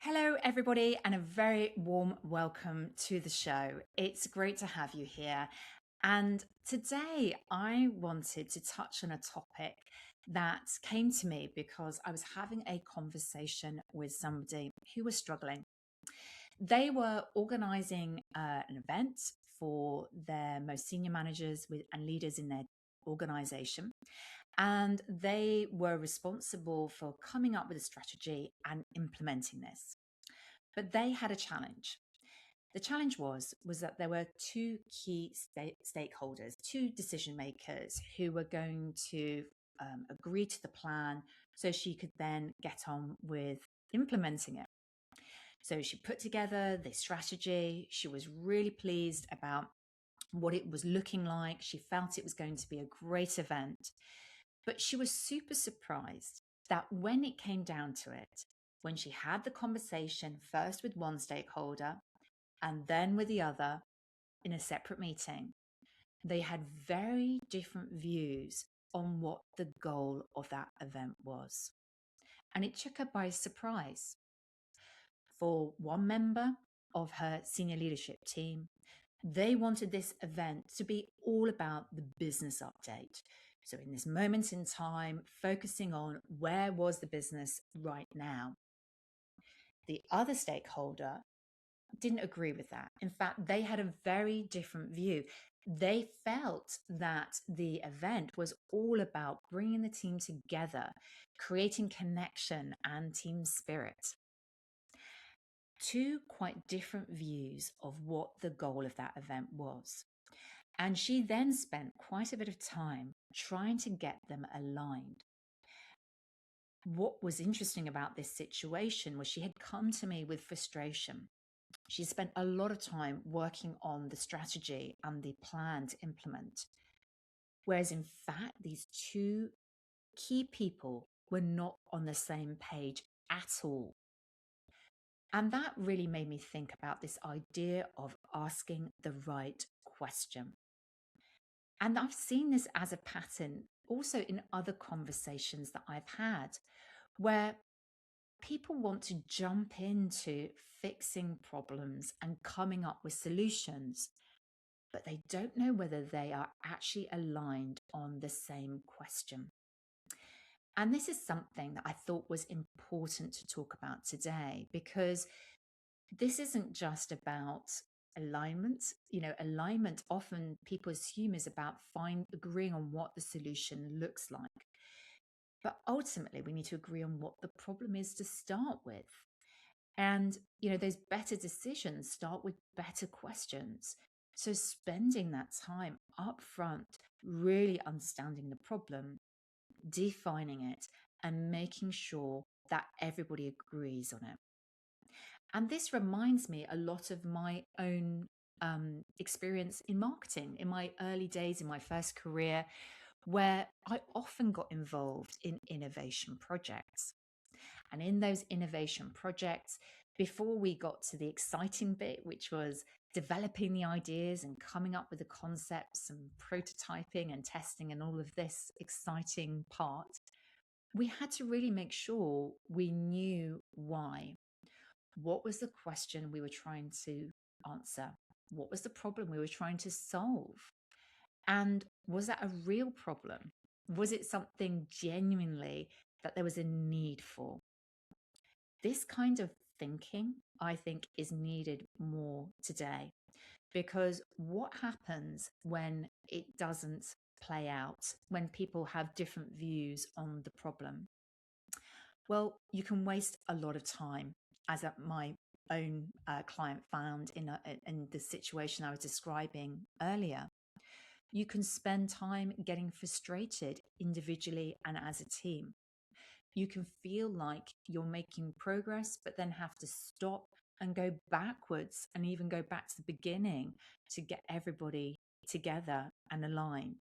Hello, everybody, and a very warm welcome to the show. It's great to have you here. And today I wanted to touch on a topic that came to me because I was having a conversation with somebody who was struggling. They were organizing an event for their most senior managers and leaders in their organization. And they were responsible for coming up with a strategy and implementing this. But they had a challenge. The challenge was that there were two key stakeholders, two decision makers who were going to agree to the plan so she could then get on with implementing it. So she put together this strategy. She was really pleased about what it was looking like. She felt it was going to be a great event. But she was super surprised that when it came down to it, when she had the conversation first with one stakeholder and then with the other in a separate meeting, they had very different views on what the goal of that event was. And it took her by surprise. For one member of her senior leadership team, they wanted this event to be all about the business update. So, in this moment in time, focusing on where was the business right now. The other stakeholder didn't agree with that. In fact, they had a very different view. They felt that the event was all about bringing the team together, creating connection and team spirit. Two quite different views of what the goal of that event was. And she then spent quite a bit of time trying to get them aligned. What was interesting about this situation was she had come to me with frustration. She spent a lot of time working on the strategy and the plan to implement. Whereas in fact, these two key people were not on the same page at all. And that really made me think about this idea of asking the right question. And I've seen this as a pattern also in other conversations that I've had, where people want to jump into fixing problems and coming up with solutions, but they don't know whether they are actually aligned on the same question. And this is something that I thought was important to talk about today, because this isn't just about alignment. Alignment often people assume is about agreeing on what the solution looks like. But ultimately, we need to agree on what the problem is to start with. And, those better decisions start with better questions. So spending that time up front, really understanding the problem, defining it, and making sure that everybody agrees on it. And this reminds me a lot of my own experience in marketing in my early days, in my first career, where I often got involved in innovation projects. And in those innovation projects, before we got to the exciting bit, which was developing the ideas and coming up with the concepts and prototyping and testing and all of this exciting part, we had to really make sure we knew why. What was the question we were trying to answer? What was the problem we were trying to solve? And was that a real problem? Was it something genuinely that there was a need for? This kind of thinking, I think, is needed more today, because what happens when it doesn't play out, when people have different views on the problem? Well, you can waste a lot of time, as my own client found in the situation I was describing earlier. You can spend time getting frustrated individually and as a team. You can feel like you're making progress, but then have to stop and go backwards and even go back to the beginning to get everybody together and aligned.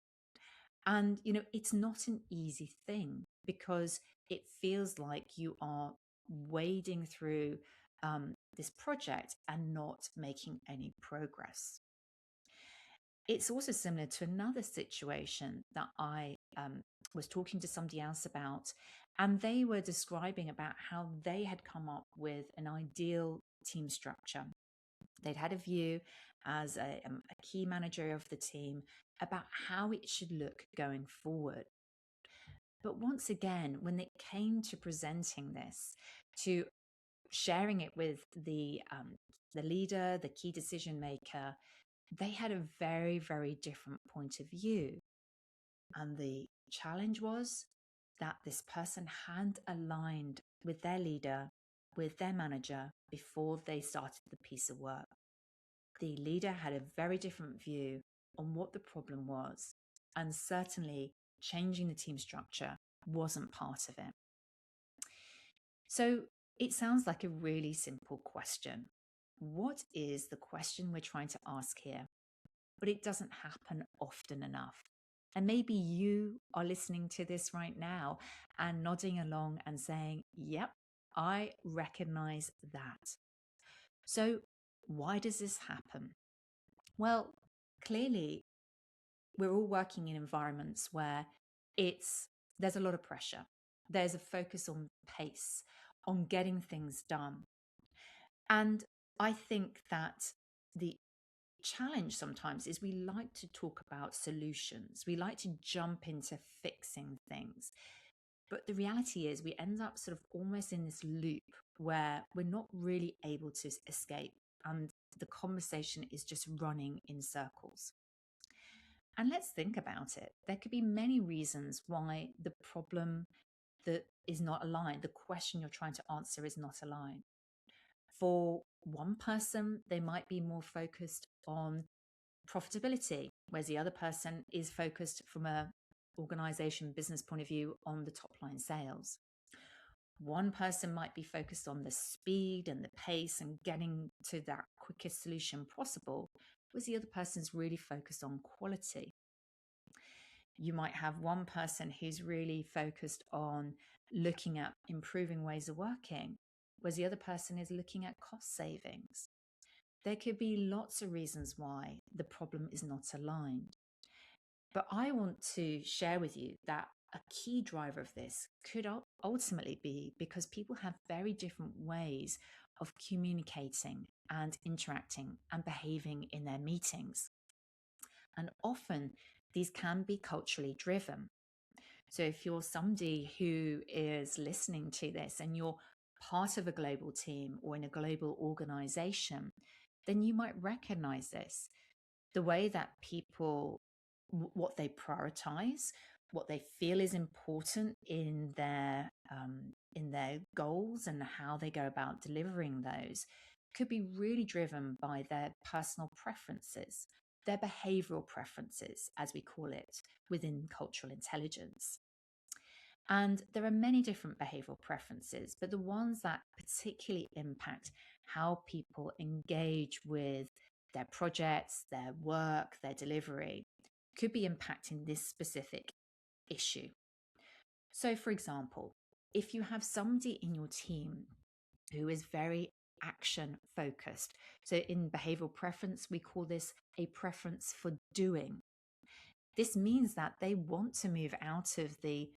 And, it's not an easy thing, because it feels like you are wading through this project and not making any progress. It's also similar to another situation that I was talking to somebody else about. And they were describing about how they had come up with an ideal team structure. They'd had a view as a key manager of the team about how it should look going forward. But once again, when it came to presenting this, to sharing it with the leader, the key decision maker, they had a very, very different point of view. And the challenge was that this person hadn't aligned with their leader, with their manager, before they started the piece of work. The leader had a very different view on what the problem was, and certainly changing the team structure wasn't part of it. So it sounds like a really simple question. What is the question we're trying to ask here? But it doesn't happen often enough. And maybe you are listening to this right now and nodding along and saying, yep, I recognize that. So why does this happen? Well, clearly, we're all working in environments where there's a lot of pressure. There's a focus on pace, on getting things done. And I think that the challenge sometimes is we like to talk about solutions. We like to jump into fixing things. But the reality is we end up sort of almost in this loop where we're not really able to escape, and the conversation is just running in circles. And let's think about it. There could be many reasons why the problem that is not aligned, the question you're trying to answer is not aligned. For one person, they might be more focused on profitability, whereas the other person is focused from a organization business point of view on the top line sales. One person might be focused on the speed and the pace and getting to that quickest solution possible, whereas the other person's really focused on quality. You might have one person who's really focused on looking at improving ways of working, whereas the other person is looking at cost savings. There could be lots of reasons why the problem is not aligned. But I want to share with you that a key driver of this could ultimately be because people have very different ways of communicating and interacting and behaving in their meetings. And often these can be culturally driven. So if you're somebody who is listening to this and you're part of a global team or in a global organization, then you might recognize this. The way that people, what they prioritize, what they feel is important in their goals and how they go about delivering those could be really driven by their personal preferences, their behavioral preferences, as we call it within cultural intelligence. And there are many different behavioral preferences, but the ones that particularly impact how people engage with their projects, their work, their delivery could be impacting this specific issue. So, for example, if you have somebody in your team who is very action focused, so in behavioral preference, we call this a preference for doing. This means that they want to move out of the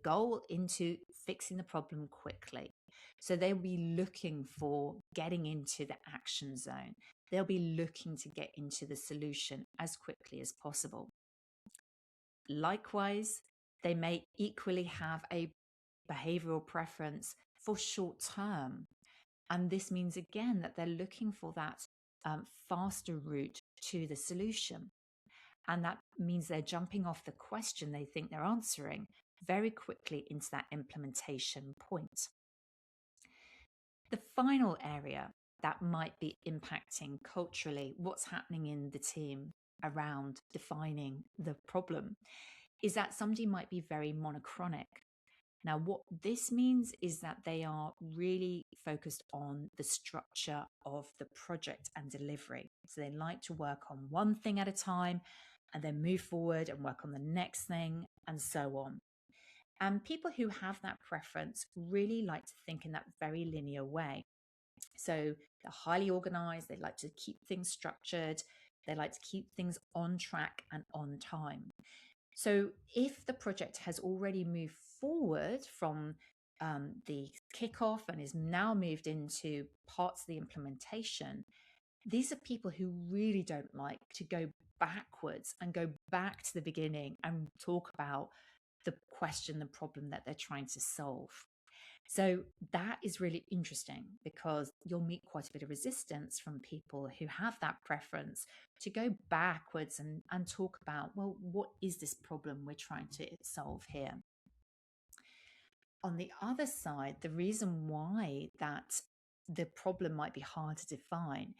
goal into fixing the problem quickly. So they'll be looking for getting into the action zone. They'll be looking to get into the solution as quickly as possible. Likewise, they may equally have a behavioral preference for short term. And this means again that they're looking for that faster route to the solution. And that means they're jumping off the question they think they're answering very quickly into that implementation point. The final area that might be impacting culturally what's happening in the team around defining the problem is that somebody might be very monochronic. Now, what this means is that they are really focused on the structure of the project and delivery. So they like to work on one thing at a time and then move forward and work on the next thing and so on. And people who have that preference really like to think in that very linear way. So they're highly organized, they like to keep things structured, they like to keep things on track and on time. So if the project has already moved forward from the kickoff and is now moved into parts of the implementation, these are people who really don't like to go backwards and go back to the beginning and talk about the question, the problem that they're trying to solve. So that is really interesting because you'll meet quite a bit of resistance from people who have that preference to go backwards and talk about, well, what is this problem we're trying to solve here? On the other side, the reason why that the problem might be hard to define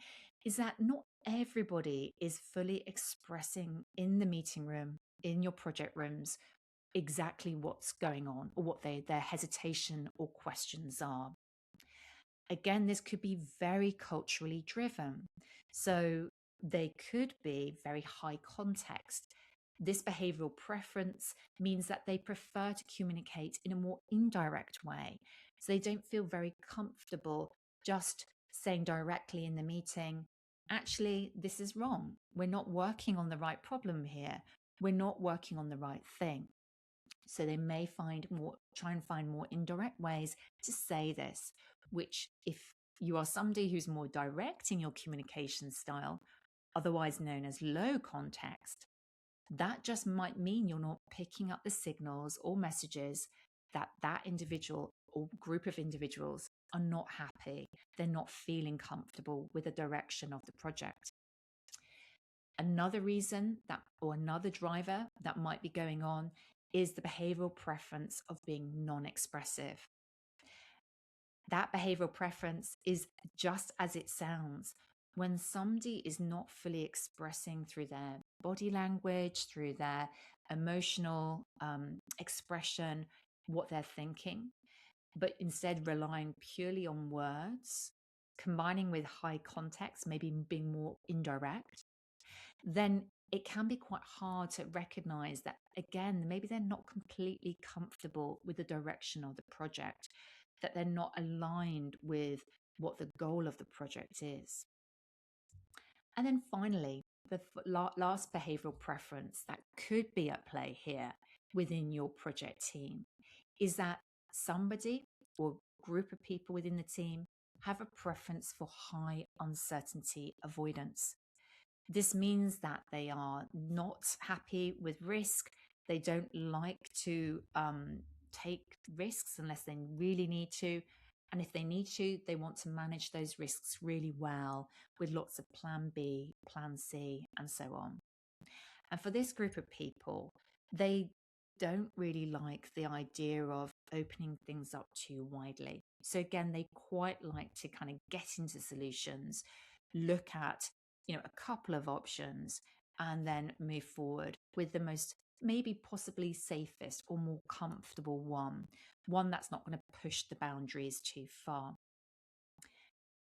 is that not everybody is fully expressing in the meeting room, in your project rooms, exactly what's going on or what their hesitation or questions are. Again, this could be very culturally driven. So they could be very high context. This behavioral preference means that they prefer to communicate in a more indirect way. So they don't feel very comfortable just saying directly in the meeting, actually, this is wrong. We're not working on the right problem here. We're not working on the right thing. So they may try and find more indirect ways to say this, which if you are somebody who's more direct in your communication style, otherwise known as low context, that just might mean you're not picking up the signals or messages that that individual or group of individuals are not happy. They're not feeling comfortable with the direction of the project. Another reason that, or another driver that might be going on is the behavioral preference of being non-expressive. That behavioral preference is just as it sounds. When somebody is not fully expressing through their body language, through their emotional expression, what they're thinking, but instead relying purely on words, combining with high context, maybe being more indirect, then it can be quite hard to recognize that, again, maybe they're not completely comfortable with the direction of the project, that they're not aligned with what the goal of the project is. And then finally, the last behavioral preference that could be at play here within your project team is that somebody or group of people within the team have a preference for high uncertainty avoidance. This means that they are not happy with risk. They don't like to take risks unless they really need to. And if they need to, they want to manage those risks really well with lots of plan B, plan C, and so on. And for this group of people, they don't really like the idea of opening things up too widely. So again, they quite like to kind of get into solutions, look at, a couple of options, and then move forward with the most maybe possibly safest or more comfortable one that's not going to push the boundaries too far.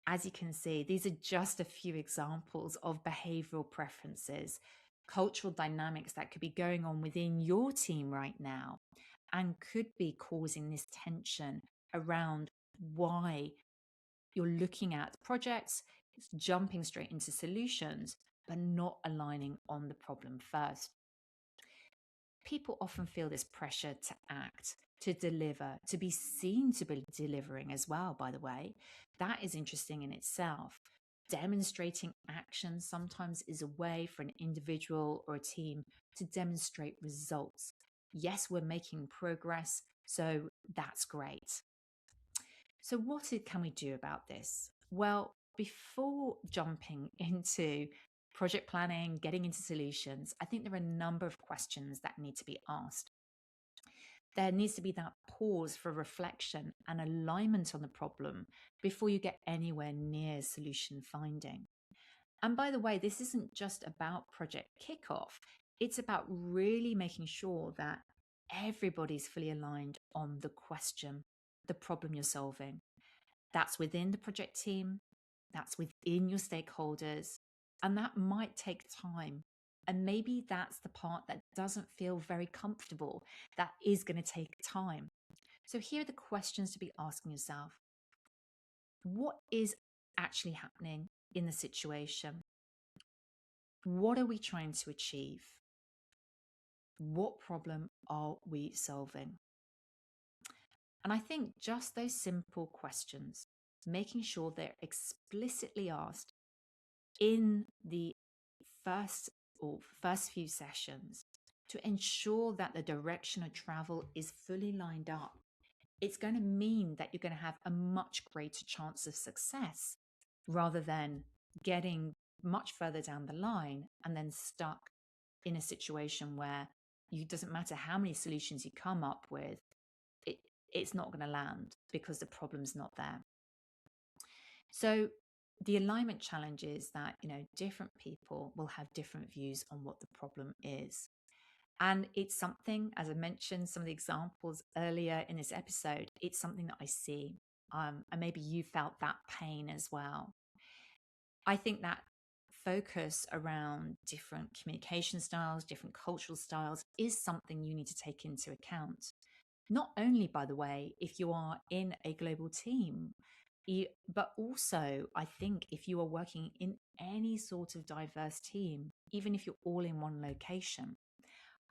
As you can see, these are just a few examples of behavioral preferences, cultural dynamics that could be going on within your team right now and could be causing this tension around why you're looking at projects, jumping straight into solutions, but not aligning on the problem first. People often feel this pressure to act, to deliver, to be seen to be delivering as well, by the way. That is interesting in itself. Demonstrating action sometimes is a way for an individual or a team to demonstrate results. Yes, we're making progress, so that's great. So what can we do about this? Well, before jumping into project planning, getting into solutions, I think there are a number of questions that need to be asked. There needs to be that pause for reflection and alignment on the problem before you get anywhere near solution finding. And by the way, this isn't just about project kickoff. It's about really making sure that everybody's fully aligned on the question, the problem you're solving. That's within the project team, that's within your stakeholders, and that might take time. And maybe that's the part that doesn't feel very comfortable. That is going to take time. So here are the questions to be asking yourself. What is actually happening in the situation? What are we trying to achieve? What problem are we solving? And I think just those simple questions, making sure they're explicitly asked in the first first few sessions to ensure that the direction of travel is fully lined up, it's going to mean that you're going to have a much greater chance of success rather than getting much further down the line and then stuck in a situation where it doesn't matter how many solutions you come up with, it, it's not going to land because the problem's not there. So the alignment challenge is that, different people will have different views on what the problem is. And it's something, as I mentioned, some of the examples earlier in this episode, it's something that I see. And maybe you felt that pain as well. I think that focus around different communication styles, different cultural styles is something you need to take into account. Not only, by the way, if you are in a global team, but also, I think, if you are working in any sort of diverse team, even if you're all in one location.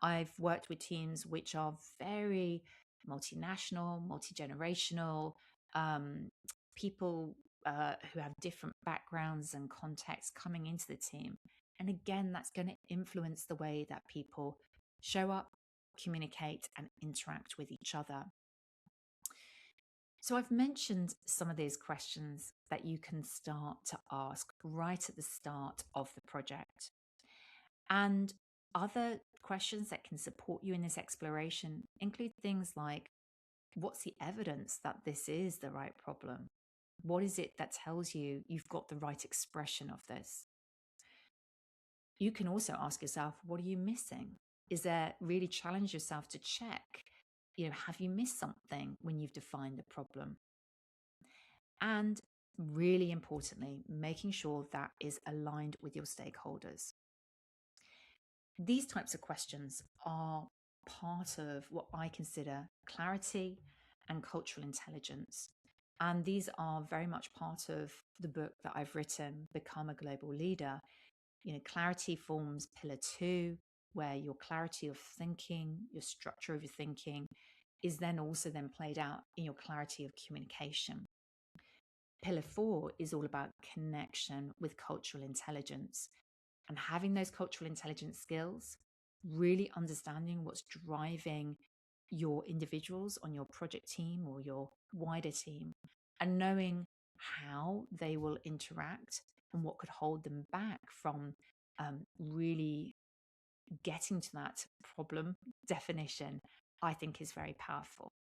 I've worked with teams which are very multinational, multi-generational, um, people who have different backgrounds and contexts coming into the team. And again, that's going to influence the way that people show up, communicate, and interact with each other. So I've mentioned some of these questions that you can start to ask right at the start of the project. And other questions that can support you in this exploration include things like, what's the evidence that this is the right problem? What is it that tells you you've got the right expression of this? You can also ask yourself, what are you missing? Is there really challenge yourself to check, have you missed something when you've defined the problem? And really importantly, making sure that is aligned with your stakeholders. These types of questions are part of what I consider clarity and cultural intelligence. And these are very much part of the book that I've written, Become a Global Leader. Clarity forms pillar 2, where your clarity of thinking, your structure of your thinking is then also then played out in your clarity of communication. Pillar 4 is all about connection with cultural intelligence. And having those cultural intelligence skills, really understanding what's driving your individuals on your project team or your wider team, and knowing how they will interact and what could hold them back from really getting to that problem definition, I think is very powerful.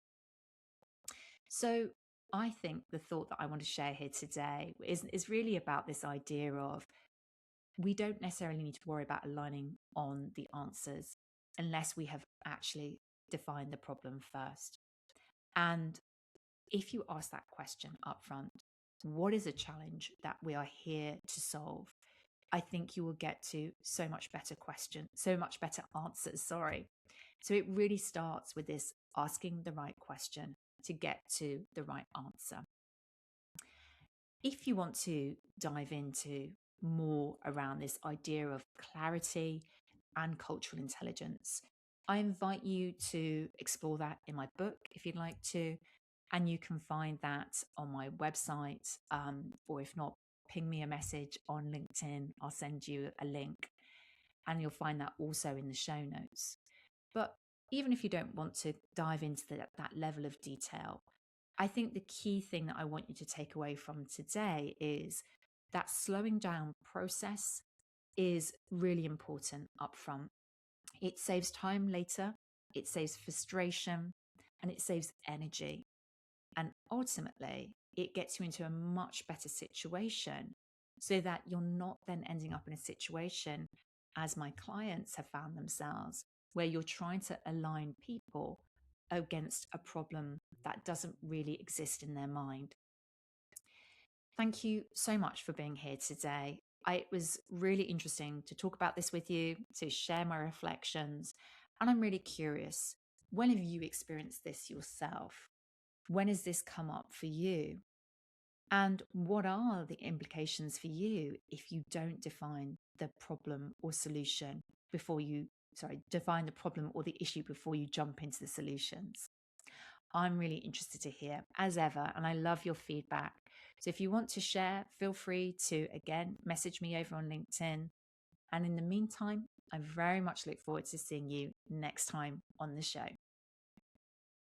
So I think the thought that I want to share here today is really about this idea of, we don't necessarily need to worry about aligning on the answers unless we have actually defined the problem first. And if you ask that question up front, what is a challenge that we are here to solve? I think you will get to so much better answers, sorry. So it really starts with this asking the right question to get to the right answer. If you want to dive into more around this idea of clarity and cultural intelligence, I invite you to explore that in my book if you'd like to. And you can find that on my website, or if not, ping me a message on LinkedIn. I'll send you a link, and you'll find that also in the show notes. But even if you don't want to dive into that level of detail, I think the key thing that I want you to take away from today is that slowing down process is really important up front. It saves time later, it saves frustration, and it saves energy. And ultimately, it gets you into a much better situation so that you're not then ending up in a situation, as my clients have found themselves, where you're trying to align people against a problem that doesn't really exist in their mind. Thank you so much for being here today. It was really interesting to talk about this with you, to share my reflections. And I'm really curious, when have you experienced this yourself? When has this come up for you? And what are the implications for you if you don't define the problem or solution before you define the problem or the issue before you jump into the solutions. I'm really interested to hear, as ever, and I love your feedback. So if you want to share, feel free to, again, message me over on LinkedIn. And in the meantime, I very much look forward to seeing you next time on the show.